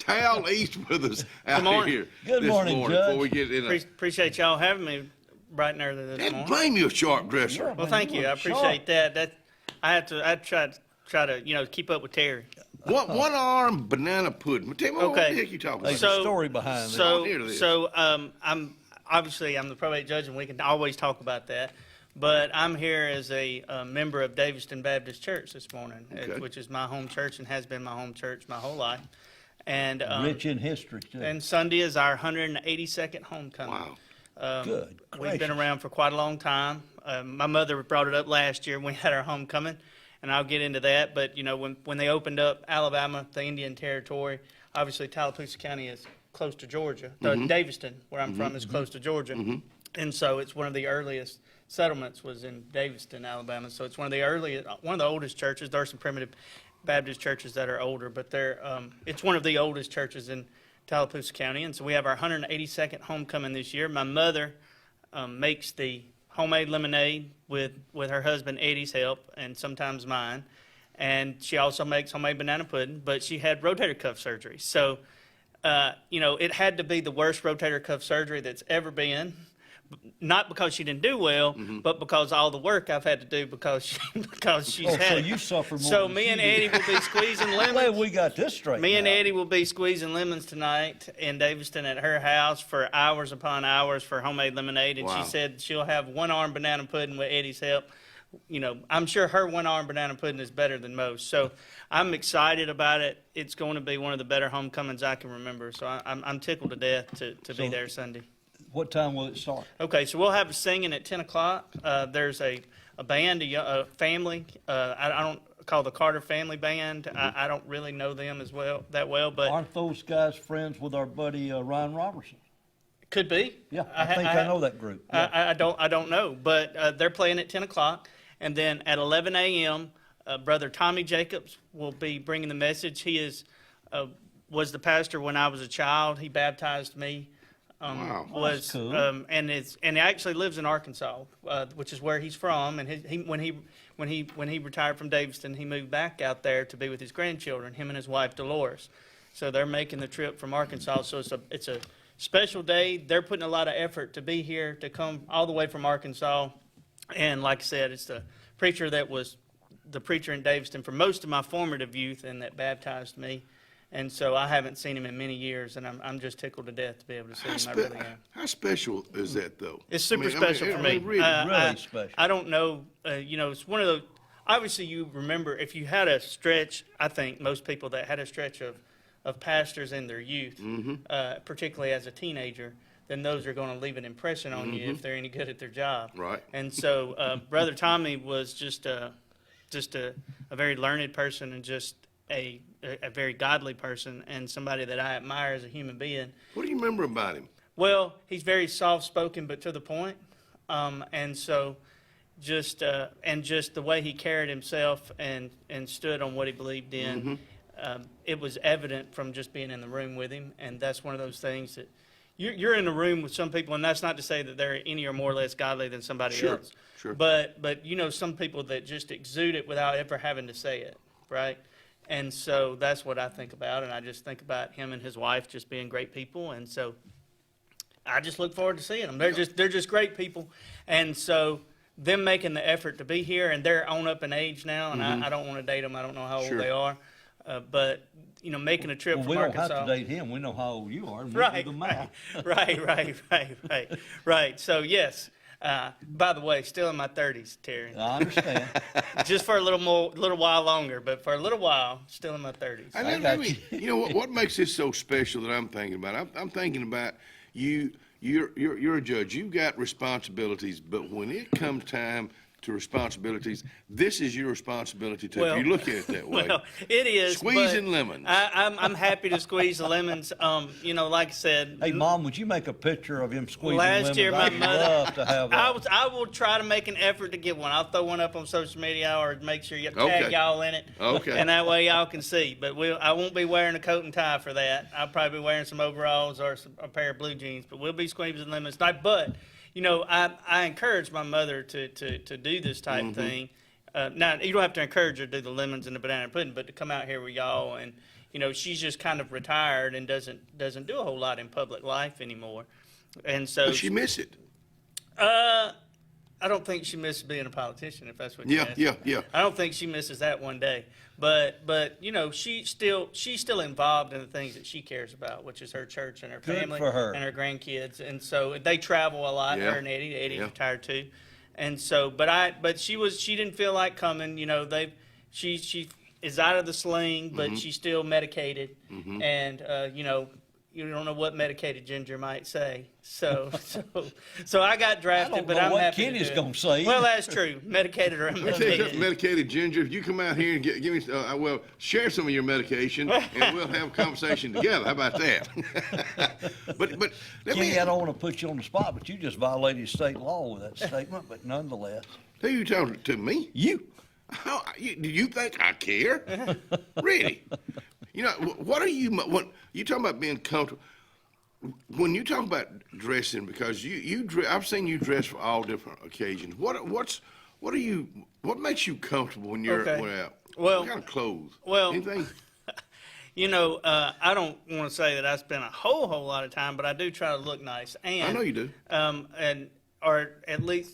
Tal East with us out here Good this morning, Judge. before we get in. Appreciate y'all having me bright and early this Can't morning. blame you, a sharp dresser. Well, thank you. I appreciate that. I try to keep up with Terry. One arm banana pudding. Tell me what the heck you talking There's about? a story behind I'm the probate judge, and we can always talk about that. But I'm here as a member of Daviston Baptist Church this morning, which is my home church and has been my home church my whole life. And rich in history, too. And Sunday is our 182nd homecoming. Wow. Good. We've been around for quite a long time. My mother brought it up last year when we had our homecoming, and I'll get into that. But, you know, when they opened up Alabama, the Indian Territory, obviously Tallapoosa County is close to Georgia. Daviston, where I'm from, is close to Georgia. And so it's one of the earliest settlements was in Daviston, Alabama. So it's one of the oldest churches. There are some primitive Baptist churches that are older, but it's one of the oldest churches in Tallapoosa County. And so we have our 182nd homecoming this year. My mother makes the homemade lemonade with her husband Eddie's help and sometimes mine. And she also makes homemade banana pudding, but she had rotator cuff surgery. So, it had to be the worst rotator cuff surgery that's ever been. Not because she didn't do well, but because all the work I've had to do because she's had so it. you suffer more. So me and Eddie will be squeezing lemons. Glad we got this straight. Me and Eddie will be squeezing lemons tonight in Daviston at her house for hours upon hours for homemade lemonade. And Wow. she said she'll have one-arm banana pudding with Eddie's help. You know, I'm sure her one-arm banana pudding is better than most. So I'm excited about it. It's going to be one of the better homecomings I can remember. So I'm tickled to death to be there Sunday. What time will it start? Okay, so we'll have singing at 10 o'clock. There's a band, a family. I don't call the Carter Family Band. I don't really know them that well, but Aren't those guys friends with our buddy Ryan Robertson? could be. Yeah, I think I know that group. Yeah. I don't know, but they're playing at 10 o'clock. And then at 11 a.m., Brother Tommy Jacobs will be bringing the message. He was the pastor when I was a child. He baptized me. Wow. That's cool. And he actually lives in Arkansas, which is where he's from. And when he retired from Daviston, he moved back out there to be with his grandchildren, him and his wife Dolores. So they're making the trip from Arkansas. So it's a special day. They're putting a lot of effort to be here, to come all the way from Arkansas. And like I said, it's the preacher that was the preacher in Daviston for most of my formative youth and that baptized me. And so I haven't seen him in many years, and I'm just tickled to death to be able to see him. I really am. How special is that, though? It's super special for me. Really special. I don't know. It's one of those. Obviously, you remember if you had a stretch. I think most people that had a stretch of pastors in their youth, particularly as a teenager, then those are going to leave an impression on you if they're any good at their job. Right. And so, Brother Tommy was just a very learned person and just a very godly person and somebody that I admire as a human being. What do you remember about him? Well, he's very soft-spoken but to the point. And so just the way he carried himself and stood on what he believed in, it was evident from just being in the room with him. And that's one of those things that you're in the room with some people, and that's not to say that they're any or more or less godly than somebody else. Sure. But some people that just exude it without ever having to say it, right? And so that's what I think about, and I just think about him and his wife just being great people, and so I just look forward to seeing them. They're just great people, and so them making the effort to be here, and they're on up in age now, and I don't want to date them. I don't know how old they are, but making a trip from Arkansas. We don't have to date him. We know how old you are. Right. So yes. By the way, still in my 30s, Terry. I understand. Just for a little while longer, but for a little while, still in my 30s. What makes this so special that I'm thinking about? I'm thinking about you. You're a judge. You've got responsibilities, but when it comes time to responsibilities, this is your responsibility too. If you look at it that way. Well, it is. Squeezing lemons. I'm happy to squeeze the lemons. Like I said. Hey, Mom, would you make a picture of him squeezing lemons? Last year, my mother. Love to have that. I will try to make an effort to get one. I'll throw one up on social media or make sure you tag y'all in it. Okay. And that way y'all can see. But I won't be wearing a coat and tie for that. I'll probably be wearing some overalls or a pair of blue jeans. But we'll be squeezing lemons tonight. But I encourage my mother to do this type thing. Now, you don't have to encourage her to do the lemons and the banana pudding, but to come out here with y'all and, she's just kind of retired and doesn't do a whole lot in public life anymore. And so Does she miss it? I don't think she misses being a politician, if that's what you're Yeah, asking. yeah. I don't think she misses that one day. But she's still involved in the things that she cares about, which is her church and her Good family for her. and her grandkids. And so they travel a lot, Yeah. her and Eddie. Eddie's Yeah. retired too. And so, but she didn't feel like coming. She is out of the sling, but Mm-hmm. she's still medicated. And you don't know what medicated ginger might say. So I got drafted, I don't but know I'm what happy Kenny's to do it. gonna say. Well, that's true. Medicated or Let me tell you unmedicated. something, medicated ginger. If you come out here and give me, well, share some of your medication, and we'll have a conversation together. How about that? but let Kenny, me. I don't want to put you on the spot, but you just violated state law with that statement, but nonetheless. Who you talking to me? You. Do you think I care? Really? What are you? What you talking about being comfortable? When you talk about dressing, because I've seen you dress for all different occasions. What makes you comfortable when you're Okay. out? Well- What kind of clothes? well- Anything? I don't want to say that I spend a whole lot of time, but I do try to look nice. And I know you do. Or at least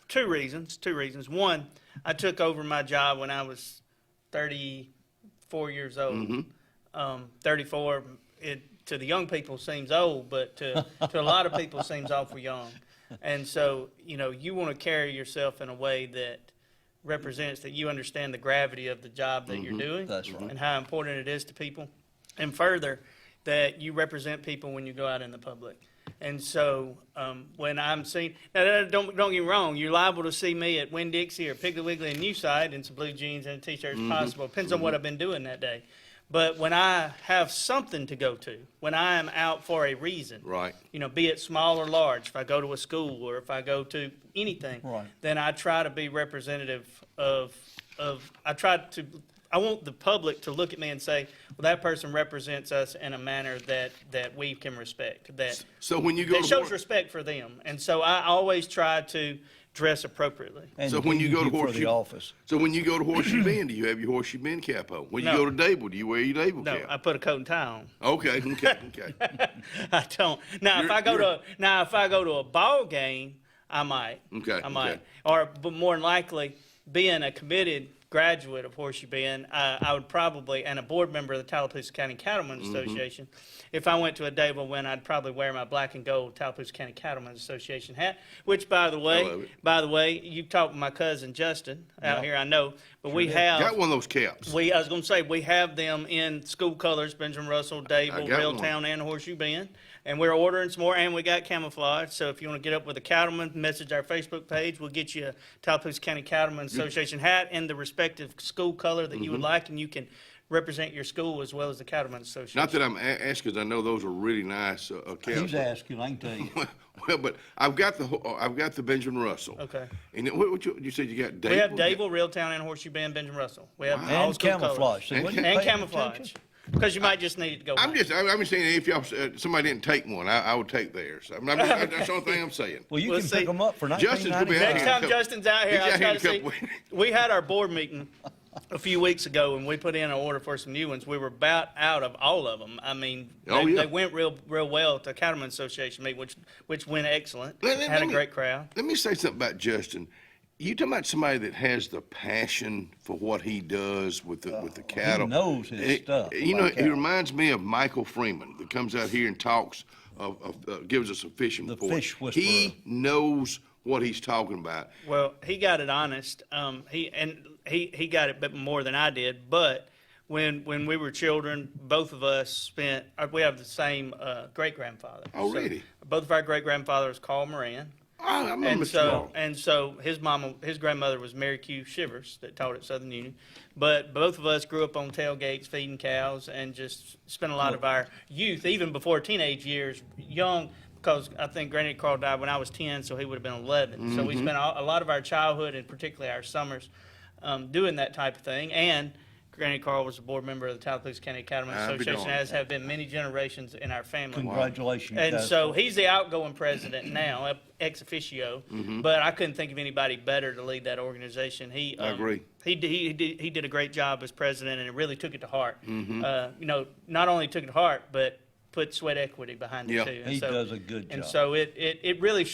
two reasons. One, I took over my job when I was 34 years old. 34, to the young people seems old, but to a lot of people seems awful young. And so, you want to carry yourself in a way that represents that you understand the gravity of the job that you're doing. That's right. And how important it is to people. And further, that you represent people when you go out in the public. And so when I'm seen, now don't get me wrong, you're liable to see me at Winn-Dixie or Piggly Wiggly and Newside in some blue jeans and a t-shirt as possible. Depends on what I've been doing that day. But when I have something to go to, when I am out for a reason, Right. Be it small or large, if I go to a school or if I go to anything, Right. then I try to be representative of I want the public to look at me and say, well, that person represents us in a manner that we can respect, that So when you go that to shows work, respect for them. And so I always try to dress appropriately. And So when you go to for Horseshoe- the office. so when you go to Horseshoe Bend, do you have your Horseshoe Bend cap on? When you No. go to Dable, do you wear your Dable No, cap? I put a coat and tie on. Okay. I don't. Now, if I go to a ball game, I might. Okay, I might. okay. But more than likely, being a committed graduate of Horseshoe Bend, I would probably, and a board member of the Tallapoosa County Cattlemen's Association, if I went to a Dable win, I'd probably wear my black and gold Tallapoosa County Cattlemen's Association hat. Which, by the love it. way, you talked with my cousin Justin out here, I know, but we did. have. Got one of those caps. I was going to say, we have them in school colors, Benjamin Russell, Dable, got Railtown, and Horseshoe Bend. And we're ordering some more, and we got camouflage. So if you want to get up with a cattleman, message our Facebook page. We'll get you a Tallapoosa County Cattlemen's Association hat in the respective school color that you would like, and you can represent your school as well as the Cattlemen's Association. Not that I'm asking, 'cause I know those are really nice caps. He's asking, I can tell you. Well, but I've got the Benjamin Russell. Okay. And then what you said you got Dable? We have Dable, Railtown, and Horseshoe Bend, Benjamin Russell. We have all And school camouflage. colors. See, wasn't you And paying camouflage. attention? Because you might just need it to go. I'm white. just saying if y'all somebody didn't take one, I would take theirs. That's the only thing I'm saying. Well, you We'll can see. pick them up for Justin's gonna be $19.99. happy. Next time Justin's out here, He's I'll out try here to in a see. couple weeks. We had our board meeting a few weeks ago, and we put in an order for some new ones. We were about out of all of them. I mean, Oh, yeah. they went real well at the Cattlemen's Association meeting, which went excellent. Let Had a me- great crowd. Let me say something about Justin. You talking about somebody that has the passion for what he does with the cattle. knows his stuff You about know, he cattle. reminds me of Michael Freeman that comes out here and talks gives us a fishing The report. fish whisperer. He knows what he's talking about. Well, he got it honest. He got it a bit more than I did. But when we were children, both of us we have the same great grandfather. Oh, really? Both of our great grandfathers, Carl Moran. I remember And Mr. so, Long. and so his grandmother was Mary Q. Shivers that taught at Southern Union. But both of us grew up on tailgates feeding cows and just spent a lot of our youth, even before teenage years, young, because I think Granny Carl died when I was 10, so he would have been 11. So we spent a lot of our childhood and particularly our summers doing that type of thing. And Granny Carl was a board member of the Tallapoosa County Academy I'll be Association, darned. as have been many generations in our family. Congratulations. And guys. so he's the outgoing president now, ex officio. But I couldn't think of anybody better to lead that organization. He, I agree. He did a great job as president, and it really took it to heart. Not only took it to heart, but put sweat equity behind Yeah. it too. And He so, does a good And job. so it really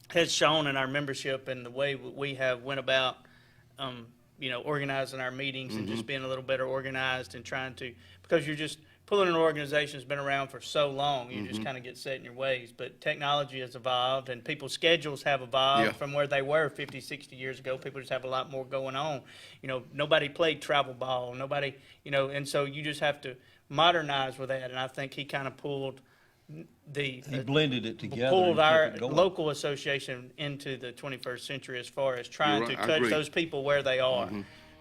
has shown in our membership and the way we have went about, organizing our meetings and just being a little better organized and trying to, because you're just pulling an organization that's been around for so long, you just kind of get set in your ways. But technology has evolved and people's schedules have evolved Yeah. from where they were 50, 60 years ago. People just have a lot more going on. Nobody played travel ball, nobody, and so you just have to modernize with that. And I think he kind of pulled He blended it together. pulled and kept our it going. local association into the 21st century as far as trying You're to right, I touch agree. those people where they are.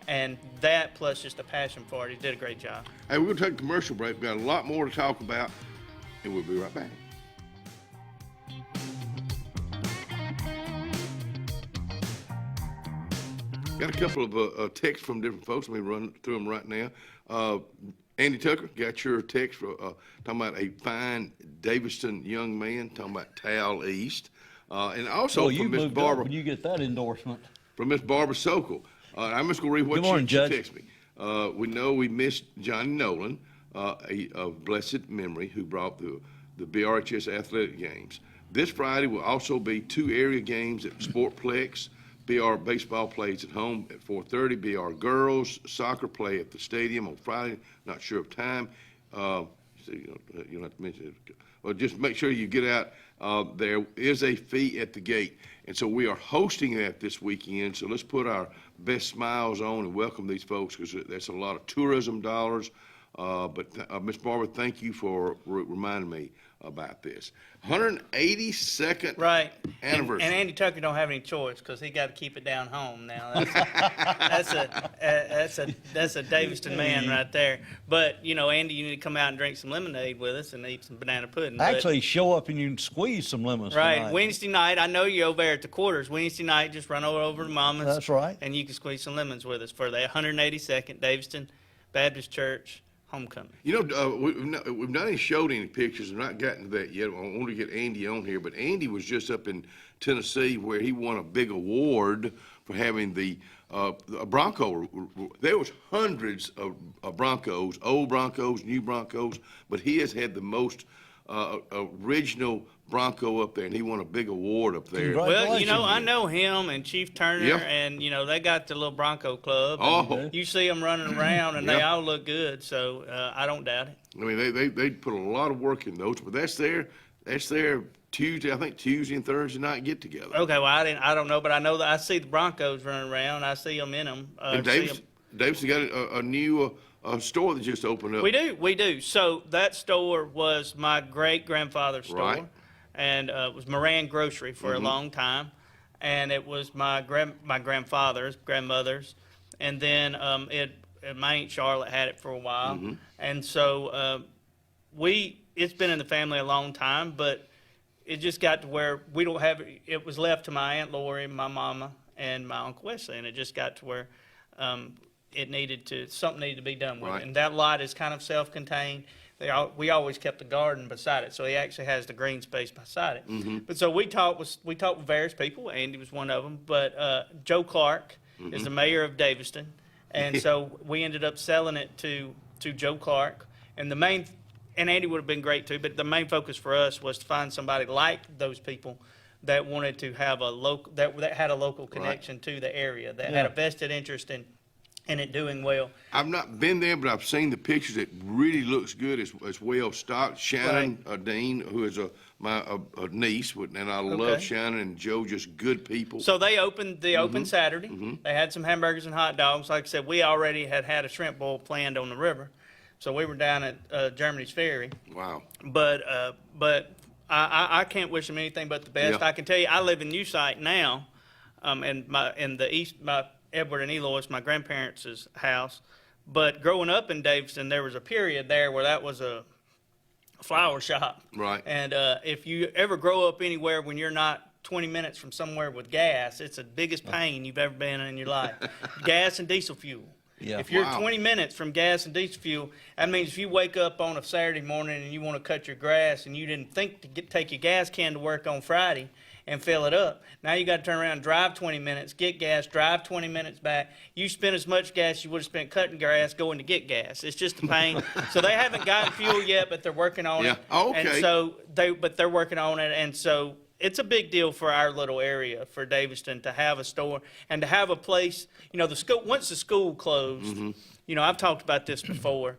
And that plus just a passion for it, he did a great job. Hey, we're going to take a commercial break. We've got a lot more to talk about, and we'll be right back. Got a couple of texts from different folks. Let me run through them right now. Andy Tucker, got your text for, talking about a fine Daviston young man, talking about Tal East. And also Well, you from Miss moved up Barbara. when you get that endorsement. From Miss Barbara Sokol. I'm just going to read what Good morning, she Judge. texted me. We know we missed Johnny Nolan, of blessed memory, who brought the BRHS athletic games. This Friday will also be 2 area games at Sportplex. BR baseball plays at home at 4:30. BR girls soccer play at the stadium on Friday. Not sure of time. So you don't have to mention it. Well, just make sure you get out. There is a fee at the gate. And so we are hosting that this weekend. So let's put our best smiles on and welcome these folks, because that's a lot of tourism dollars. But Ms. Barber, thank you for reminding me about this. 182nd Right. anniversary. And Andy Tucker don't have any choice because he got to keep it down home now. That's a Daviston man right there. But Andy, you need to come out and drink some lemonade with us and eat some banana pudding. But- Actually, show up and you can squeeze some lemons right, tonight. Wednesday night. I know you're over there at the quarters. Wednesday night, just run over to Mama's. That's right. And you can squeeze some lemons with us for the 182nd Daviston Baptist Church homecoming. We've not even showed any pictures. I've not gotten to that yet. I want to get Andy on here, but Andy was just up in Tennessee where he won a big award for having the Bronco. There was hundreds of Broncos, old Broncos, new Broncos, but he has had the most original Bronco up there, and he won a big award up there. Congrats. Well, I know him and Chief Turner, Yeah. and they got the little Bronco club. Oh. You see them running around, and they Yeah. all look good. So I don't doubt it. I mean, they put a lot of work in those, but that's their Tuesday, I think Tuesday and Thursday night get together. Okay, well I don't know, but I know that I see the Broncos running around. I see them in them. And Daviston got a new store that just opened up. We do. So that store was my great grandfather's store, Right. and it was Moran Grocery for a long time, and it was my grandfather's, grandmother's, and then my Aunt Charlotte had it for a while, and so it's been in the family a long time, but it just got to where we don't have it. It was left to my Aunt Lori, my mama, and my Uncle Wesley, and it just got to where something needed to be done with Right. it. And that lot is kind of self-contained. We always kept the garden beside it, so he actually has the green space beside it. But so we talked with various people. Andy was one of them, but Joe Clark is the mayor of Daviston, and so we ended up selling it to Joe Clark. And Andy would have been great too, but the main focus for us was to find somebody like those people that wanted to have a local that had a local connection to the area, that had a vested interest in it doing well. I've not been there, but I've seen the pictures. It really looks good. It's well stocked. Shannon Dean, who is my niece, and I love Shannon and Joe, just good people. So they opened Saturday. They had some hamburgers and hot dogs. Like I said, we already had a shrimp boil planned on the river, so we were down at Germany's Ferry. Wow. But I can't wish them anything but the best. Yeah. I can tell you, I live in New Site now, in the east, my Edward and Eloise, my grandparents' house. But growing up in Daviston, there was a period there where that was a flower shop. Right. And if you ever grow up anywhere when you're not 20 minutes from somewhere with gas, it's the biggest pain you've ever been in your life. Gas and diesel fuel. Yeah. If you're Wow. 20 minutes from gas and diesel fuel, that means if you wake up on a Saturday morning and you want to cut your grass and you didn't think to take your gas can to work on Friday and fill it up, now you got to turn around, drive 20 minutes, get gas, drive 20 minutes back. You spend as much gas you would have spent cutting grass going to get gas. It's just a pain. So they haven't gotten fuel yet, but they're working on it. Yeah. Oh, okay. And so they're working on it, and so it's a big deal for our little area, for Daviston, to have a store and to have a place. You know, the school, once the school closed, you know, I've talked about this before.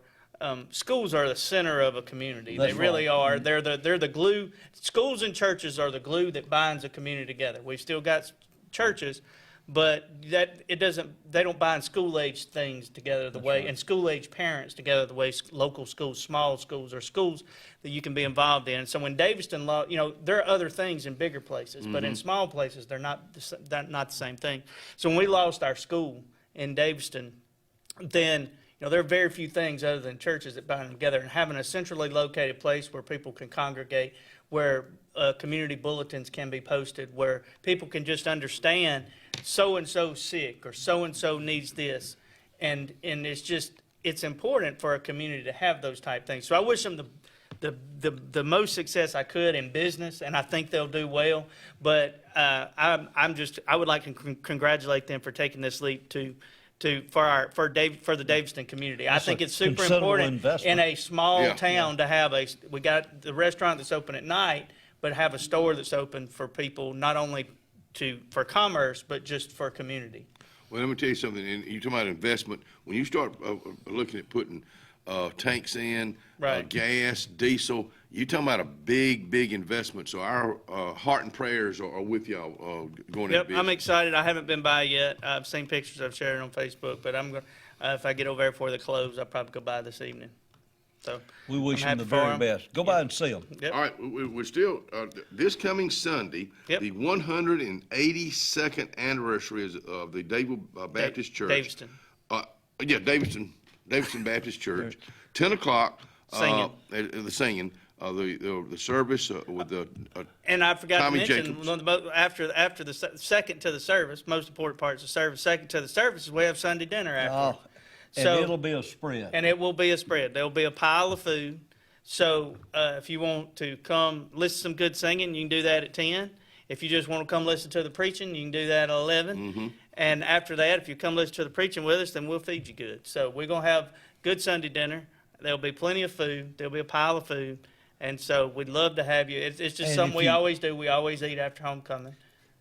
Schools are the center of a community. That's They really right. are. They're the glue. Schools and churches are the glue that binds a community together. We've still got churches, but they don't bind school age things together the way, and school age parents together the way local schools, small schools, or schools that you can be involved in. And so when Daviston, you know, there are other things in bigger places, but in small places they're not the same thing. So when we lost our school in Daviston, then, you know, there are very few things other than churches that bind them together, and having a centrally located place where people can congregate, where community bulletins can be posted, where people can just understand so-and-so sick or so-and-so needs this. And it's important for a community to have those type things. So I wish them the most success I could in business, and I think they'll do well. But I would like to congratulate them for taking this leap for the Daviston community. I think it's super considerable important investment. in a small Yeah. town to have we got the restaurant that's open at night, but have a store that's open for people, not only for commerce, but just for community. Well, let me tell you something, and you're talking about investment. When you start looking at putting tanks in, Right. gas, diesel, you're talking about a big, big investment. So our heart and prayers are with y'all going into Yep, business. I'm excited. I haven't been by yet. I've seen pictures. I've shared it on Facebook, but I'm going if I get over there before they close, I'll probably go by this evening. So We wish I'm them the happy for very 'em. best. Go by and see them. Yep. All right, we're still, this coming Sunday, Yep. the 182nd anniversary of the Baptist Church. Daviston. Daviston Baptist Church, 10 o'clock. Singing. The singing, the service with the, And I forgot Tommy to mention, Jacobs. one of the after the second to the service, most important part is the service. Second to the service is we have Sunday dinner after. Oh, and it'll be a spread. And it will be a spread. There'll be a pile of food. So if you want to come listen to some good singing, you can do that at 10. If you just want to come listen to the preaching, you can do that at 11. And after that, if you come listen to the preaching with us, then we'll feed you good. So we're going to have good Sunday dinner. There'll be plenty of food. There'll be a pile of food. And so we'd love to have you. It's just And something if we you- always do. We always eat after homecoming.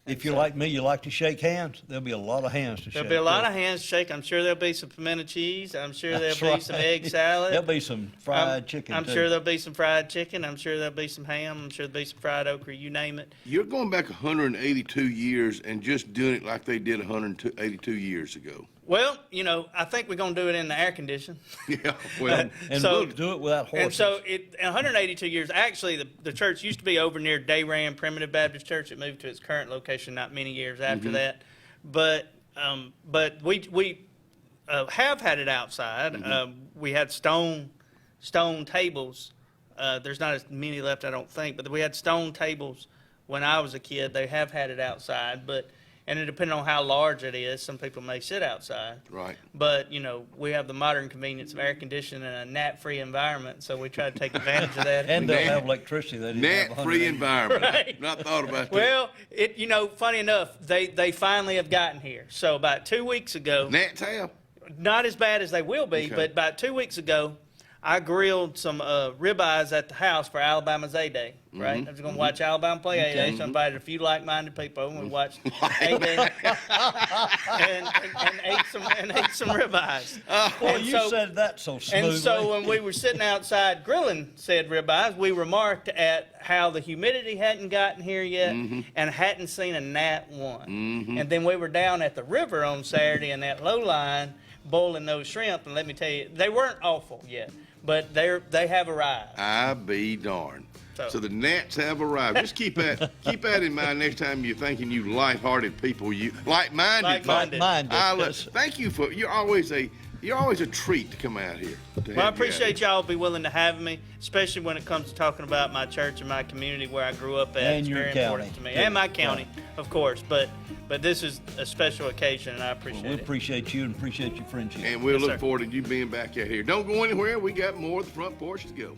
If you're like me, you like to shake hands, there'll be a lot of hands to shake. There'll be a lot too. of hands to shake. I'm sure there'll be some pimento cheese. I'm sure That's there'll be right. some egg salad. There'll be some fried chicken, I'm too. sure there'll be some fried chicken. I'm sure there'll be some ham. I'm sure there'll be some fried okra. You name it. you're going back 182 years and just doing it like they did 182 years ago. Well, you know, I think we're going to do it in the air condition. Yeah, well, And So- we'll do it without horses. And so, in 182 years, actually, the church used to be over near Dayram Primitive Baptist Church. It moved to its current location not many years after that. But we have had it outside. We had stone tables. There's not as many left, I don't think, but we had stone tables when I was a kid. They have had it outside, and it depends on how large it is. Some people may sit outside. right. But, you know, we have the modern convenience of air conditioning and a gnat-free environment, so we try to take advantage of that. And they'll Gnat- have electricity. They didn't have Gnat-free 180. environment. Right. Not thought about that. Well, you know, funny enough, they finally have gotten here. So about 2 weeks ago, Nat Tab? not as bad as they will be, Okay. but about 2 weeks ago, I grilled some ribeyes at the house for Alabama's A-Day, right? I was going to watch Alabama play A-Day, so I invited a few like-minded people, and we watched A-Day and ate some ribeyes. Boy, And you so- said that so smoothly. And so when we were sitting outside grilling said ribeyes, we remarked at how the humidity hadn't gotten here yet and hadn't seen a gnat one. And then we were down at the river on Saturday in that low line boiling those shrimp, and let me tell you, they weren't awful yet, but they have arrived. I be darned. So- So the gnats have arrived. Just keep that in mind next time you're thinking you light-hearted people, you like-minded. Like-minded. Like-minded. Thank you for you're always a treat to come out here. Well, I appreciate y'all be willing to have me, especially when it comes to talking about my church and my community where I grew up at. And It's your very county. important to me. Yeah. And my county. of course, but this is a special occasion, and I Well, appreciate we it. appreciate you and appreciate your friendship. And we'll Yes, look sir. forward to you being back out here. Don't go anywhere. We got more of the front porch to go.